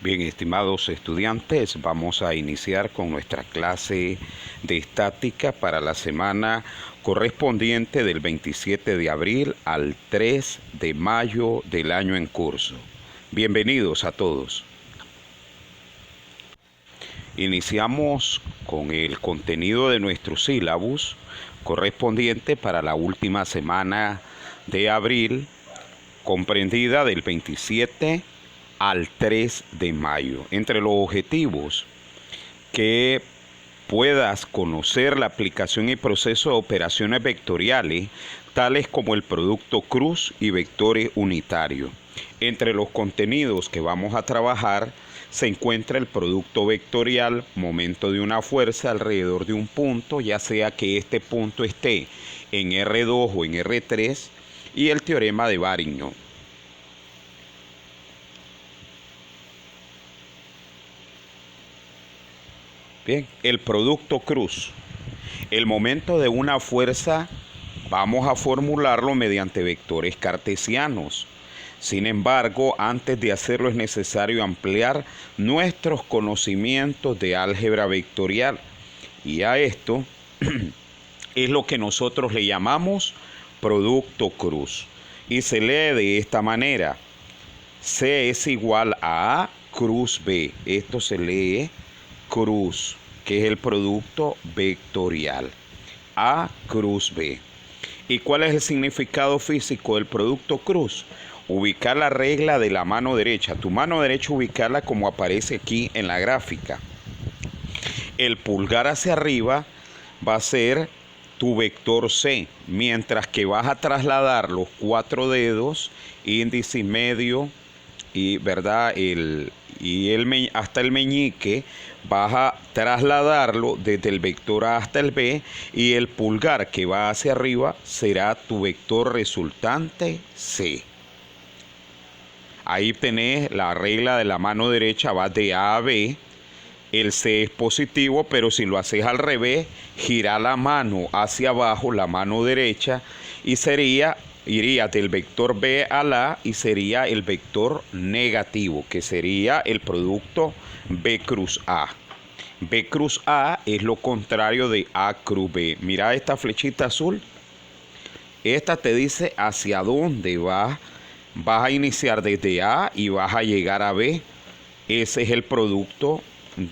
Bien, estimados estudiantes, vamos a iniciar con nuestra clase de estática para la semana correspondiente del 27 de abril al 3 de mayo del año en curso. Bienvenidos a todos. Iniciamos con el contenido de nuestro sílabus correspondiente para la última semana de abril, comprendida del 27 al 3 de mayo. Entre los objetivos, que puedas conocer la aplicación y proceso de operaciones vectoriales, tales como el producto cruz y vectores unitarios. Entre los contenidos que vamos a trabajar se encuentra el producto vectorial, momento de una fuerza alrededor de un punto, ya sea que este punto esté en R2 o en R3, y el teorema de Varignon. Bien, el producto cruz. El momento de una fuerza vamos a formularlo mediante vectores cartesianos. Sin embargo, antes de hacerlo es necesario ampliar nuestros conocimientos de álgebra vectorial. Y a esto es lo que nosotros le llamamos producto cruz. Y se lee de esta manera. C es igual a A cruz B. Esto se lee cruz, que es el producto vectorial. A cruz B. ¿Y cuál es el significado físico del producto cruz? Ubicar la regla de la mano derecha. Tu mano derecha ubicarla como aparece aquí en la gráfica. El pulgar hacia arriba va a ser tu vector C, mientras que vas a trasladar los 4 dedos, índice, medio y verdad hasta el meñique, vas a trasladarlo desde el vector A hasta el B, y el pulgar que va hacia arriba será tu vector resultante C. Ahí tenés la regla de la mano derecha, va de A a B. El C es positivo, pero si lo haces al revés, gira la mano hacia abajo, la mano derecha, y iría del vector B al A y sería el vector negativo, que sería el producto B cruz A. B cruz A es lo contrario de A cruz B. Mira esta flechita azul. Esta te dice hacia dónde vas. Vas a iniciar desde A y vas a llegar a B. Ese es el producto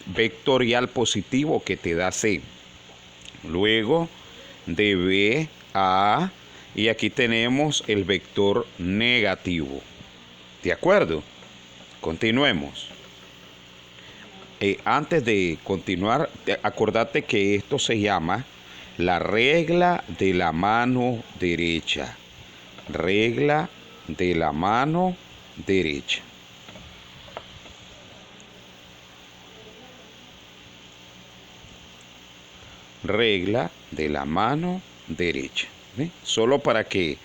vectorial positivo que te da C. Luego de B a A, y aquí tenemos el vector negativo. ¿De acuerdo? Continuemos. Antes de continuar, acordate que esto se llama la regla de la mano derecha. Regla de la mano derecha. Regla de la mano derecha. ¿Sí? Solo para que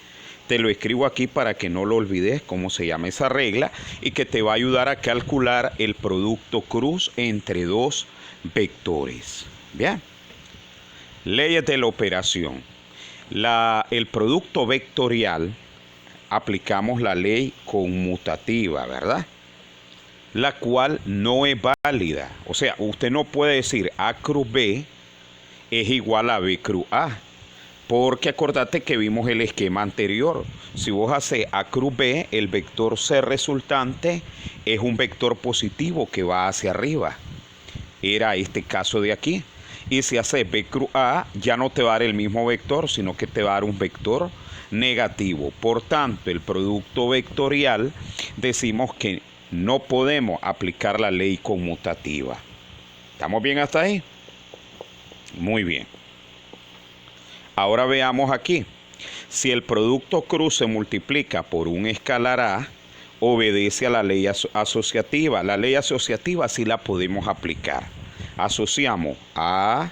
te lo escribo aquí para que no lo olvides cómo se llama esa regla, y que te va a ayudar a calcular el producto cruz entre dos vectores. Bien. Leyes de la operación. El producto vectorial, aplicamos la ley conmutativa, ¿verdad? La cual no es válida. O sea, usted no puede decir A cruz B es igual a B cruz A, porque acordate que vimos el esquema anterior. Si vos haces A cruz B, el vector C resultante es un vector positivo que va hacia arriba. Era este caso de aquí. Y si haces B cruz A, ya no te va a dar el mismo vector, sino que te va a dar un vector negativo. Por tanto, el producto vectorial decimos que no podemos aplicar la ley conmutativa. ¿Estamos bien hasta ahí? Muy bien. Ahora veamos aquí. Si el producto cruz se multiplica por un escalar A, obedece a la ley asociativa. La ley asociativa sí la podemos aplicar. Asociamos A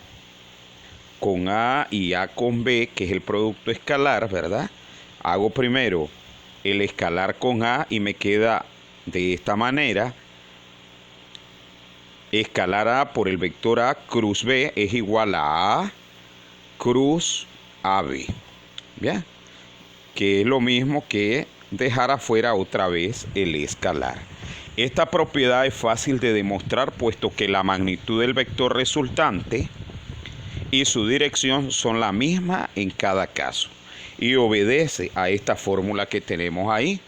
con A y A con B, que es el producto escalar, ¿verdad? Hago primero el escalar con A y me queda de esta manera. Escalar A por el vector A cruz B es igual a A cruz AB. Bien, que es lo mismo que dejar afuera otra vez el escalar. Esta propiedad es fácil de demostrar puesto que la magnitud del vector resultante y su dirección son la misma en cada caso y obedece a esta fórmula que tenemos ahí,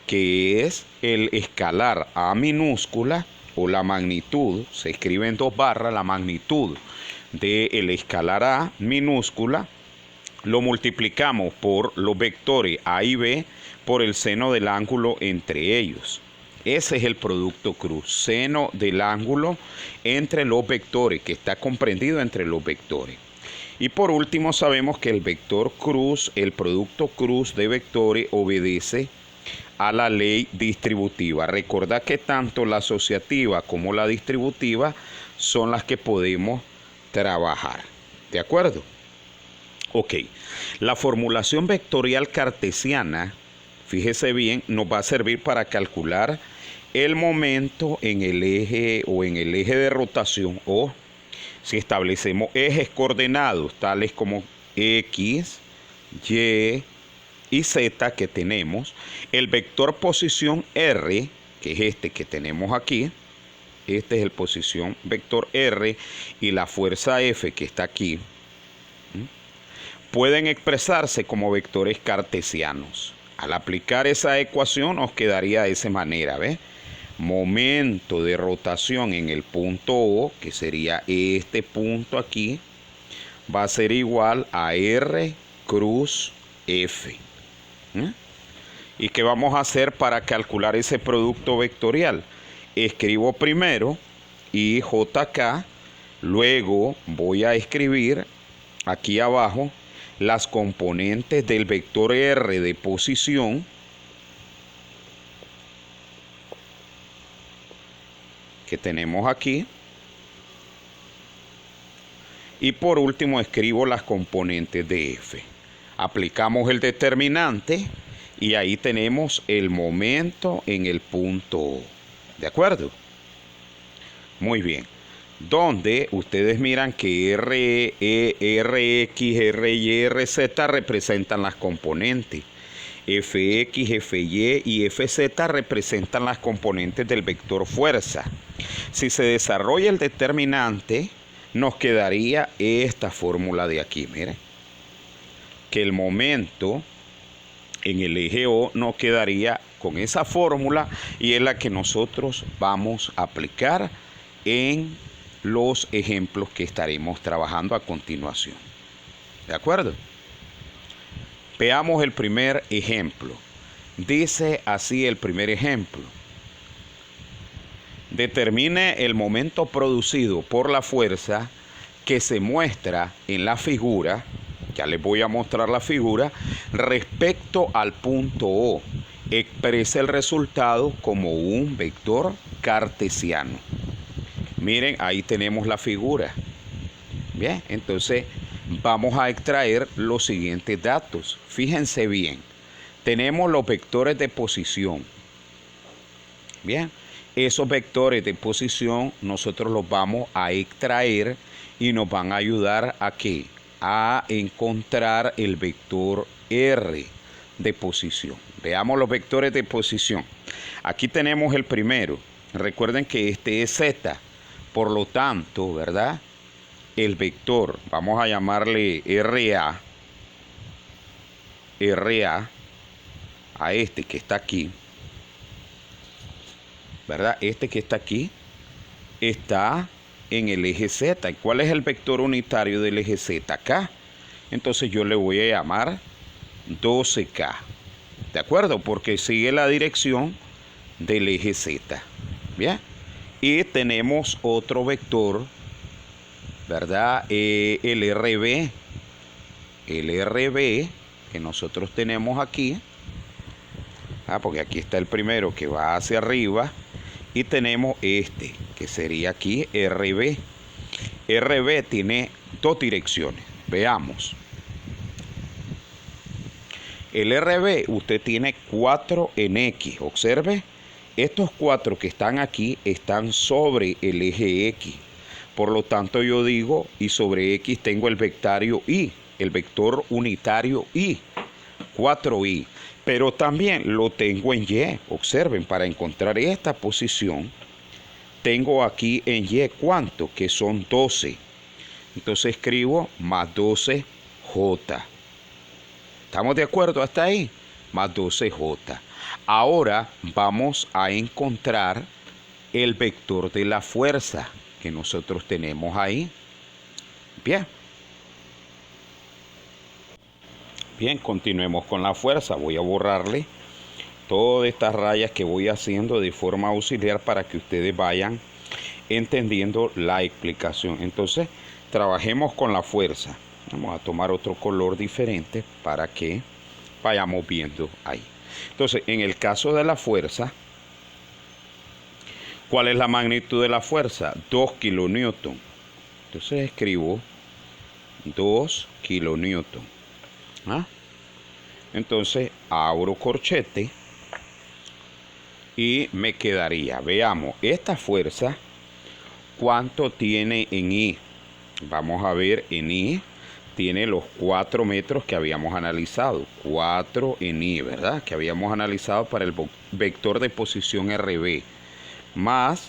que es el escalar A minúscula o la magnitud, se escribe en 2 barras, la magnitud del escalar A minúscula, lo multiplicamos por los vectores A y B por el seno del ángulo entre ellos. Ese es el producto cruz, seno del ángulo entre los vectores, que está comprendido entre los vectores. Y por último sabemos que el vector cruz, el producto cruz de vectores, obedece a la ley distributiva. Recordad que tanto la asociativa como la distributiva son las que podemos trabajar. ¿De acuerdo? Ok, la formulación vectorial cartesiana, fíjese bien, nos va a servir para calcular el momento en el eje o en el eje de rotación, o si establecemos ejes coordenados tales como X, Y y Z que tenemos, el vector posición R, que es este que tenemos aquí, este es el posición vector R, y la fuerza F que está aquí, pueden expresarse como vectores cartesianos. Al aplicar esa ecuación nos quedaría de esa manera, ¿ves? Momento de rotación en el punto O, que sería este punto aquí, va a ser igual a R cruz F. ¿Y qué vamos a hacer para calcular ese producto vectorial? Escribo primero IJK, luego voy a escribir aquí abajo las componentes del vector R de posición, que tenemos aquí, y por último escribo las componentes de F. Aplicamos el determinante y ahí tenemos el momento en el punto O. ¿De acuerdo? Muy bien. Donde ustedes miran que RX, RY, RZ representan las componentes. Fx, Fy y Fz representan las componentes del vector fuerza. Si se desarrolla el determinante, nos quedaría esta fórmula de aquí, miren. Que el momento en el eje O nos quedaría con esa fórmula y es la que nosotros vamos a aplicar en los ejemplos que estaremos trabajando a continuación. ¿De acuerdo? Veamos el primer ejemplo. Dice así el primer ejemplo. Determine el momento producido por la fuerza que se muestra en la figura, ya les voy a mostrar la figura, respecto al punto O. Expresa el resultado como un vector cartesiano. Miren, ahí tenemos la figura. Bien, entonces vamos a extraer los siguientes datos. Fíjense bien, tenemos los vectores de posición. Bien, esos vectores de posición nosotros los vamos a extraer y nos van a ayudar a ¿qué? A encontrar el vector R de posición. Veamos los vectores de posición. Aquí tenemos el primero. Recuerden que este es Z. Por lo tanto, ¿verdad? El vector, vamos a llamarle RA, a este que está aquí, ¿verdad? Este que está aquí está en el eje Z. ¿Y cuál es el vector unitario del eje Z? Acá. Entonces yo le voy a llamar 12K. ¿De acuerdo? Porque sigue la dirección del eje Z. Bien. Y tenemos otro vector, ¿verdad? El RB que nosotros tenemos aquí, porque aquí está el primero que va hacia arriba, y tenemos este que sería aquí RB. RB tiene dos direcciones. Veamos. El RB usted tiene 4 en X. Observe, estos 4 que están aquí están sobre el eje X. Por lo tanto yo digo, y sobre X tengo el vectorio Y, el vector unitario Y. 4i. Pero también lo tengo en y. Observen, para encontrar esta posición, tengo aquí en y ¿cuánto? Que son 12. Entonces escribo más 12j. ¿Estamos de acuerdo hasta ahí? Más 12j. Ahora vamos a encontrar el vector de la fuerza que nosotros tenemos ahí. Bien. Bien, continuemos con la fuerza. Voy a borrarle todas estas rayas que voy haciendo de forma auxiliar para que ustedes vayan entendiendo la explicación. Entonces, trabajemos con la fuerza. Vamos a tomar otro color diferente para que vayamos viendo ahí. Entonces, en el caso de la fuerza, ¿cuál es la magnitud de la fuerza? 2 kilonewton. Entonces escribo 2 kilonewton. ¿Ah? Entonces abro corchete y me quedaría, veamos, esta fuerza, ¿cuánto tiene en I? Vamos a ver, en I tiene los 4 metros que habíamos analizado, 4 en I, ¿verdad? Que habíamos analizado para el vector de posición RB, más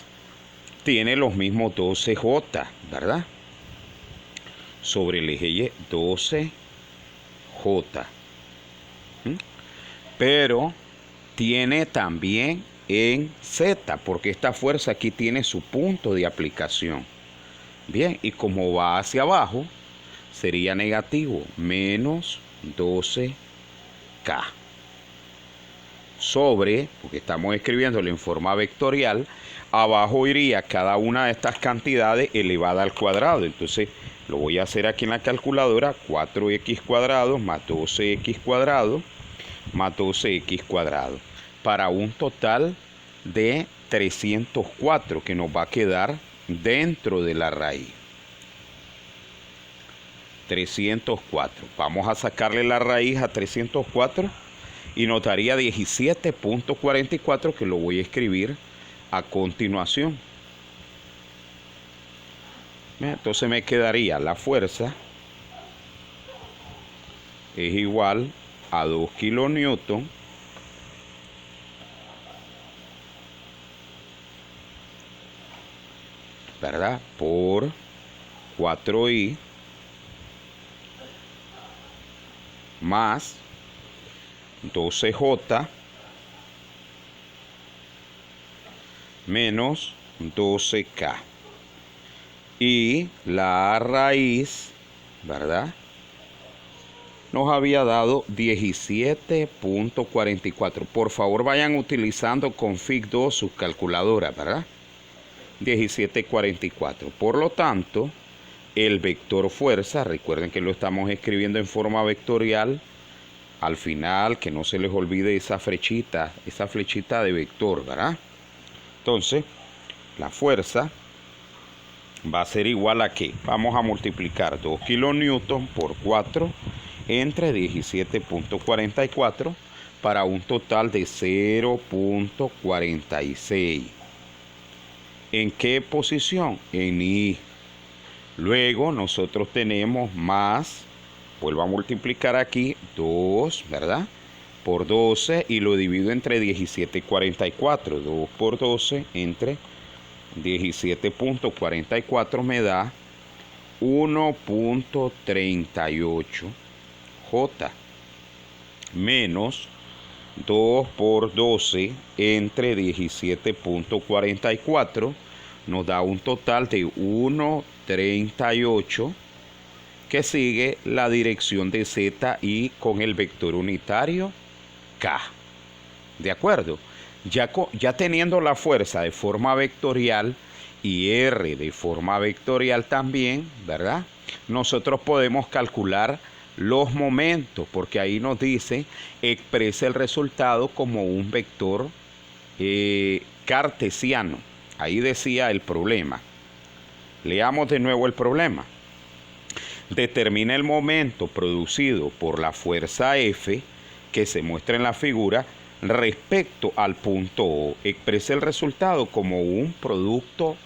tiene los mismos 12J, ¿verdad? Sobre el eje Y, 12J. Pero tiene también en Z, porque esta fuerza aquí tiene su punto de aplicación. Bien, y como va hacia abajo, sería negativo, menos 12K. Sobre, porque estamos escribiéndolo en forma vectorial, abajo iría cada una de estas cantidades elevada al cuadrado. Entonces lo voy a hacer aquí en la calculadora, 4x cuadrado más 12x cuadrado más 12x cuadrado, para un total de 304 que nos va a quedar dentro de la raíz. 304. Vamos a sacarle la raíz a 304 y nos daría 17.44, que lo voy a escribir a continuación. Entonces me quedaría la fuerza es igual a 2 kilonewton ¿verdad? Por 4i más 12j menos 12k. Y la raíz, ¿verdad?, nos había dado 17.44. Por favor, vayan utilizando config 2 sus calculadoras, ¿verdad? 17.44. Por lo tanto, el vector fuerza, recuerden que lo estamos escribiendo en forma vectorial. Al final, que no se les olvide esa flechita de vector, ¿verdad? Entonces, la fuerza va a ser igual a ¿qué? Vamos a multiplicar 2 kilonewton por 4 entre 17.44 para un total de 0.46. ¿En qué posición? En I. Luego nosotros tenemos más, vuelvo a multiplicar aquí, 2, ¿verdad?, por 12 y lo divido entre 17.44. 2 por 12 entre 17.44 me da 1.38 J menos 2 por 12 entre 17.44 nos da un total de 1.38, que sigue la dirección de Z y con el vector unitario K. ¿De acuerdo? Ya teniendo la fuerza de forma vectorial y R de forma vectorial también, ¿verdad?, nosotros podemos calcular los momentos, porque ahí nos dice expresa el resultado como un vector cartesiano. Ahí decía el problema. Leamos de nuevo el problema. Determina el momento producido por la fuerza F que se muestra en la figura respecto al punto O. Expresa el resultado como un producto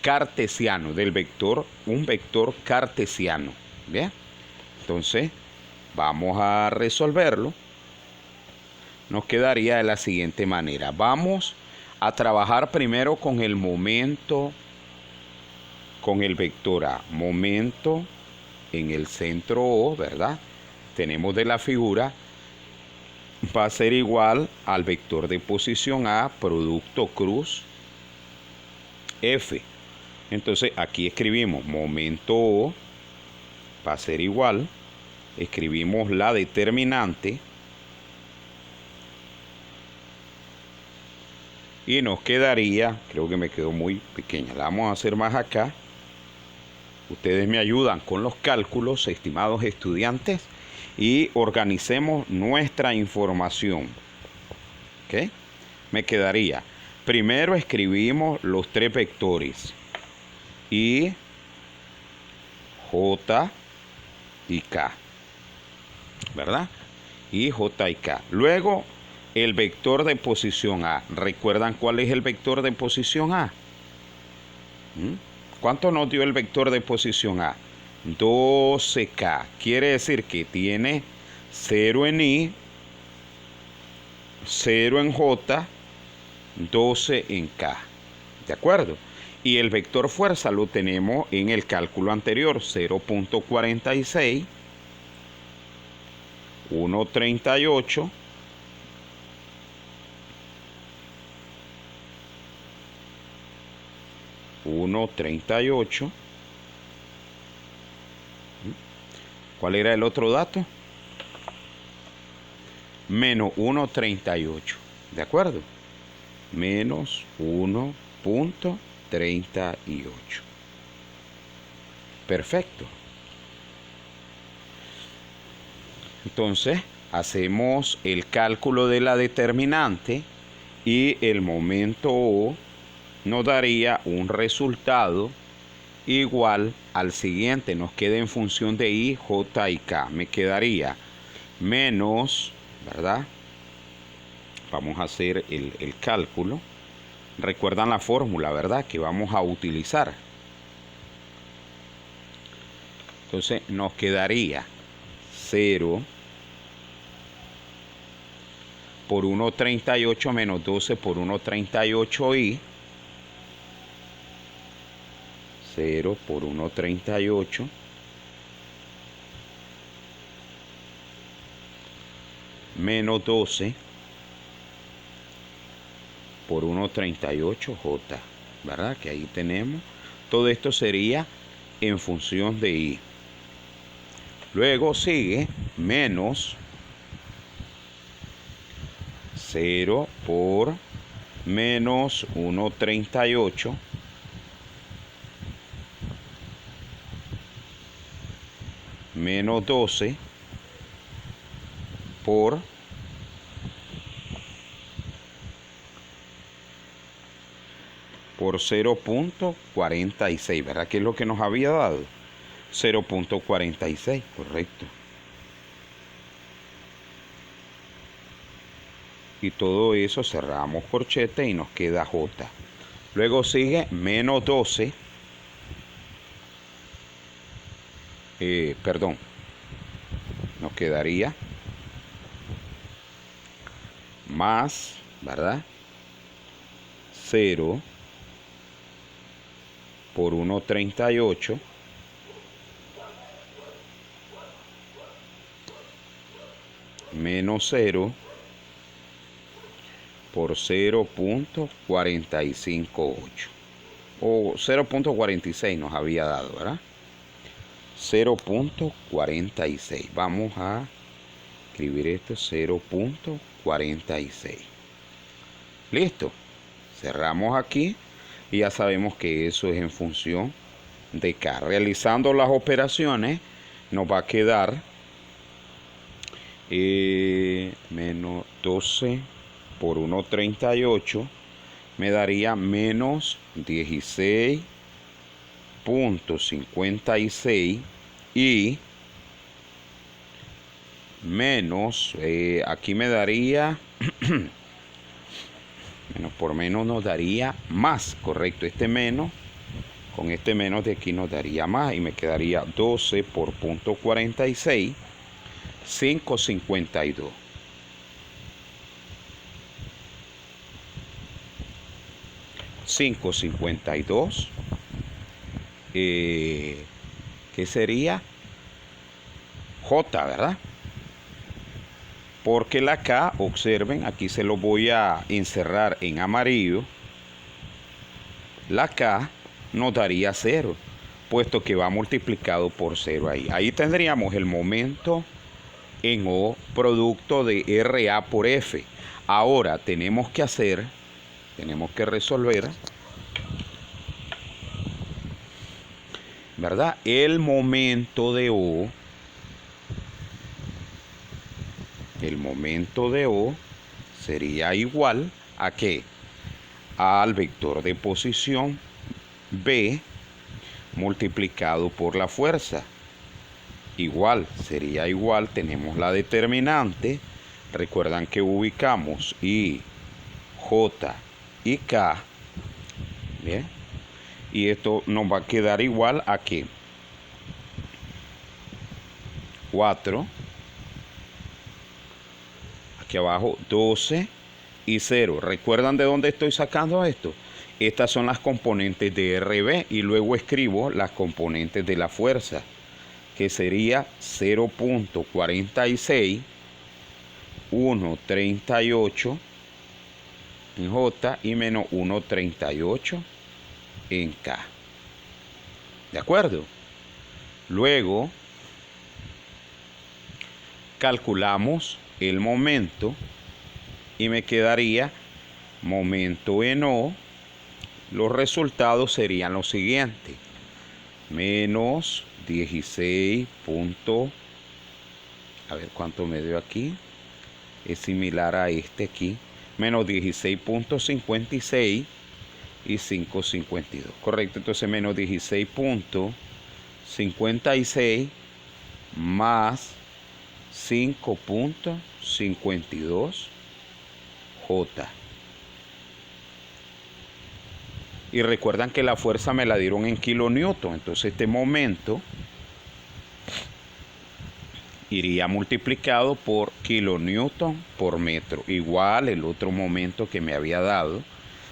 cartesiano del vector, un vector cartesiano. ¿Bien? Entonces, Vamos a resolverlo. Nos quedaría de la siguiente manera. Vamos a trabajar primero con el momento, con el vector A. Momento en el centro O, ¿verdad? Tenemos de la figura, va a ser igual al vector de posición A, producto cruz F. Entonces aquí escribimos momento O, va a ser igual, escribimos la determinante y nos quedaría, creo que me quedó muy pequeña, la vamos a hacer más acá. Ustedes me ayudan con los cálculos, estimados estudiantes, y organicemos nuestra información. ¿Ok? Me quedaría, primero escribimos los tres vectores, I, J y K, ¿verdad? I, J y K. Luego, el vector de posición A. ¿Recuerdan cuál es el vector de posición A? ¿Cuánto nos dio el vector de posición A? 12K. Quiere decir que tiene 0 en I, 0 en J, 12 en K. ¿De acuerdo? Y el vector fuerza lo tenemos en el cálculo anterior, 0.46, 1.38, 1.38. ¿Cuál era el otro dato? Menos 1.38. ¿De acuerdo? Menos 1.38. Perfecto. Entonces, hacemos el cálculo de la determinante y el momento O nos daría un resultado igual al siguiente. Nos queda en función de I, J y K. Me quedaría menos, ¿verdad? Vamos a hacer el cálculo. Recuerdan la fórmula, ¿verdad? Que vamos a utilizar. Entonces nos quedaría 0 por 1.38 menos 12 por 1.38i. 0 por 1.38 menos 12 por 1.38j, ¿verdad? Que ahí tenemos. Todo esto sería en función de i. Luego sigue menos 0 por menos 1.38 menos 12 por 0.46, ¿verdad? Que es lo que nos había dado. 0.46, correcto. Y todo eso cerramos corchete y nos queda J. Luego sigue menos 12. Nos quedaría más, ¿verdad? 0 por 1.38 menos 0 por 0.458 o 0.46 nos había dado, ¿verdad? 0.46. Vamos a escribir esto, 0.46. Listo. Cerramos aquí y ya sabemos que eso es en función de K. Realizando las operaciones nos va a quedar menos 12 por 1.38 me daría menos 16.56 y menos, aquí me daría menos por menos nos daría más, correcto. Este menos, con este menos de aquí nos daría más y me quedaría 12 por 0.46 5,52. $5,52. ¿Qué sería? J, ¿verdad? Porque la K, observen, aquí se lo voy a encerrar en amarillo. La K nos daría 0, puesto que va multiplicado por 0 ahí. Ahí tendríamos el momento en O producto de RA por F. Ahora tenemos que resolver, ¿verdad? El momento de O. El momento de O sería igual a ¿qué? Al vector de posición B multiplicado por la fuerza. Igual, sería igual, tenemos la determinante. Recuerdan que ubicamos I, J y K. Bien. Y esto nos va a quedar igual a ¿qué? 4. Aquí abajo 12 y 0. ¿Recuerdan de dónde estoy sacando esto? Estas son las componentes de RB y luego escribo las componentes de la fuerza, que sería 0.46, 1.38 en J y menos 1.38 en K. ¿De acuerdo? Luego calculamos el momento y me quedaría momento en O. Los resultados serían los siguientes: menos 16. A ver cuánto me dio aquí. Es similar a este aquí. Menos 16.56 y 5.52. Correcto, entonces menos 16.56 más 5.52 J. Y recuerdan que la fuerza me la dieron en kilonewton. Entonces este momento iría multiplicado por kilonewton por metro. Igual el otro momento que me había dado.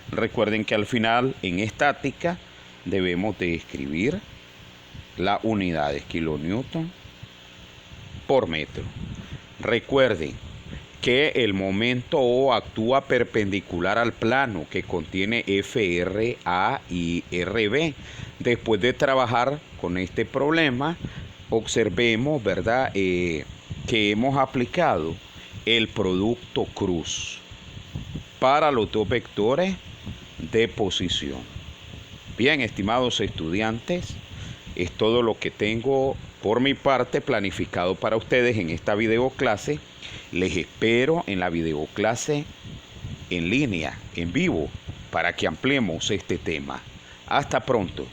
Recuerden que al final en estática debemos de escribir las unidades kilonewton por metro. Recuerden que el momento O actúa perpendicular al plano que contiene FRA y RB. Después de trabajar con este problema, observemos, ¿verdad?, que hemos aplicado el producto cruz para los dos vectores de posición. Bien, estimados estudiantes, es todo lo que tengo por mi parte planificado para ustedes en esta videoclase. Les espero en la videoclase en línea, en vivo, para que ampliemos este tema. Hasta pronto.